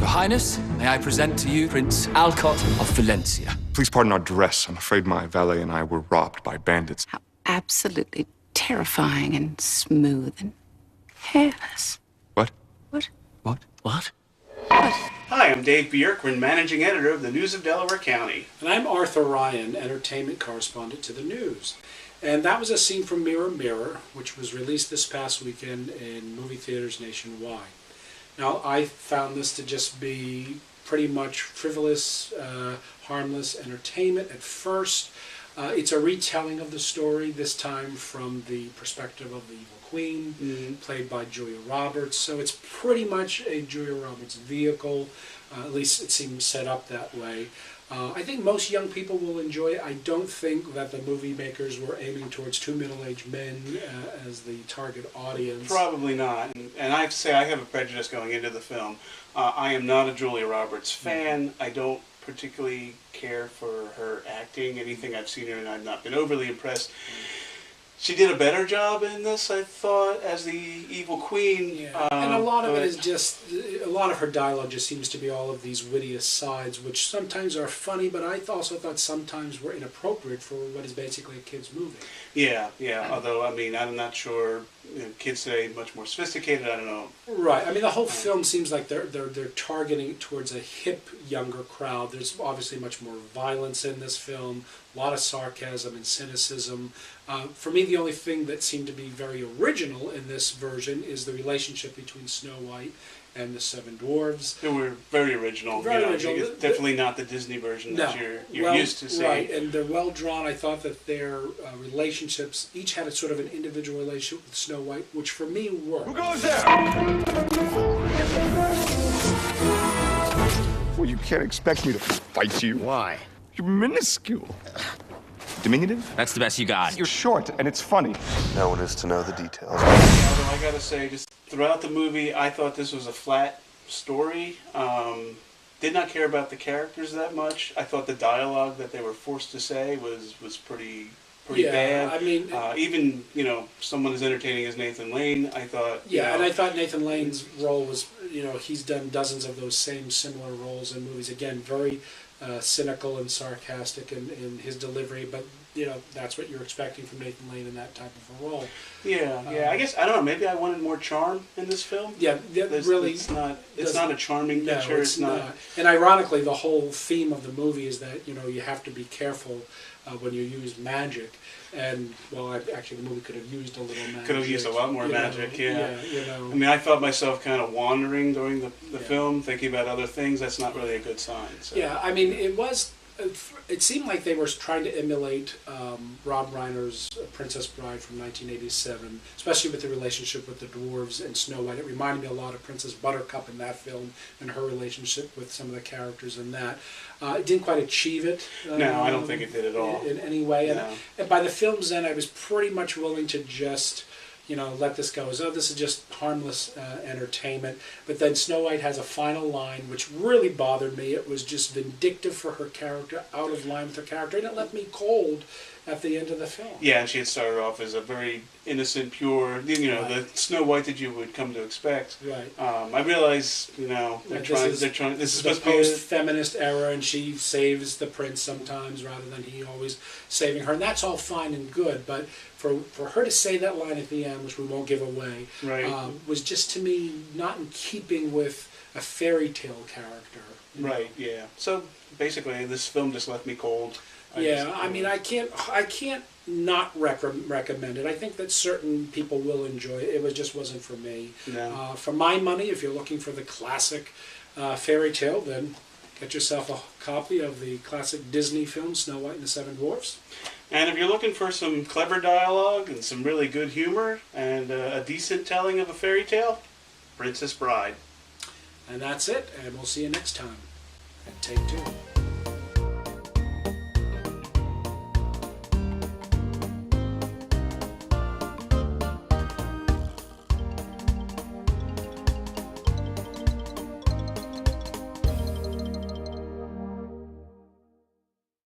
Highness, may I present to you Prince Alcott of Valencia. Please pardon our duress. I'm afraid my valet and I were robbed by bandits. How absolutely terrifying and smooth and hairless. What? What? What? What? Hi, I'm Dave Bjorkgren, Managing Editor of the News of Delaware County. And I'm Arthur Ryan, Entertainment Correspondent to the News. And that was a scene from Mirror Mirror, which was released this past weekend in movie theaters nationwide. Now, I found this to just be pretty much frivolous, harmless entertainment at first. It's a retelling of the story, this time from the perspective of the evil queen, played by Julia Roberts. So it's pretty much a Julia Roberts vehicle, at least it seems set up that way. I think most young people will enjoy it. I don't think that the movie makers were aiming towards two middle-aged men as the target audience. Probably not. And I have to say, I have a prejudice going into the film. I am not a Julia Roberts fan. I don't particularly care for her acting. Anything I've seen her in, I've not been overly impressed. She did a better job in this, I thought, as the evil queen. Yeah. And a lot of it is just, a lot of her dialogue just seems to be all of these witty asides, which sometimes are funny, but I also thought sometimes were inappropriate for what is basically a kid's movie. Yeah. Although, I mean, I'm not sure, kids today are much more sophisticated, I don't know. Right. I mean, the whole film seems like they're targeting towards a hip, younger crowd. There's obviously much more violence in this film, a lot of sarcasm and cynicism. For me, the only thing that seemed to be very original in this version is the relationship between Snow White and the Seven Dwarfs. They were very original. Very original. Definitely not the Disney version that you're used to seeing. Right, and they're well drawn. I thought that their relationships each had a sort of an individual relationship with Snow White, which for me worked. Who goes there? Well, you can't expect me to fight you. Why? You're minuscule. Diminutive? That's the best you got. You're short, and it's funny. No one is to know the details. Although I gotta say, just throughout the movie, I thought this was a flat story. Did not care about the characters that much. I thought the dialogue that they were forced to say was pretty bad. I mean, even someone as entertaining as Nathan Lane, I thought. And I thought Nathan Lane's role was, he's done dozens of those similar roles in movies. Again, very cynical and sarcastic in his delivery, but that's what you're expecting from Nathan Lane in that type of a role. I guess I don't know. Maybe I wanted more charm in this film. Really, it's not a charming picture. No, it's not. And ironically, the whole theme of the movie is that you have to be careful when you use magic. And actually, the movie could have used a little magic. Could have used a lot more magic. Yeah. I mean, I felt myself kind of wandering during the film, thinking about other things. That's not really a good sign. So. Yeah, I mean, it seemed like they were trying to emulate Rob Reiner's Princess Bride from 1987, especially with the relationship with the dwarves and Snow White. It reminded me a lot of Princess Buttercup in that film and her relationship with some of the characters in that. It didn't quite achieve it. No, I don't think it did at all. In any way. No. And by the film's end, I was pretty much willing to just let this go as, this is just harmless entertainment. But then Snow White has a final line which really bothered me. It was just vindictive for her character, out of line with her character, and it left me cold at the end of the film. Yeah, and she had started off as a very innocent, pure, the Snow White that you would come to expect. Right. I realize, this is supposed to be post-feminist era, and she saves the prince sometimes rather than he always saving her, and that's all fine and good, but for her to say that line at the end, which we won't give away, was just to me not in keeping with a fairy tale character. Right. Yeah. So basically, this film just left me cold. I can't not recommend it. I think that certain people will enjoy it. It just wasn't for me. No. For my money, if you're looking for the classic fairy tale, then get yourself a copy of the classic Disney film Snow White and the Seven Dwarfs. And if you're looking for some clever dialogue and some really good humor and a decent telling of a fairy tale, Princess Bride. And that's it, and we'll see you next time at Take Two.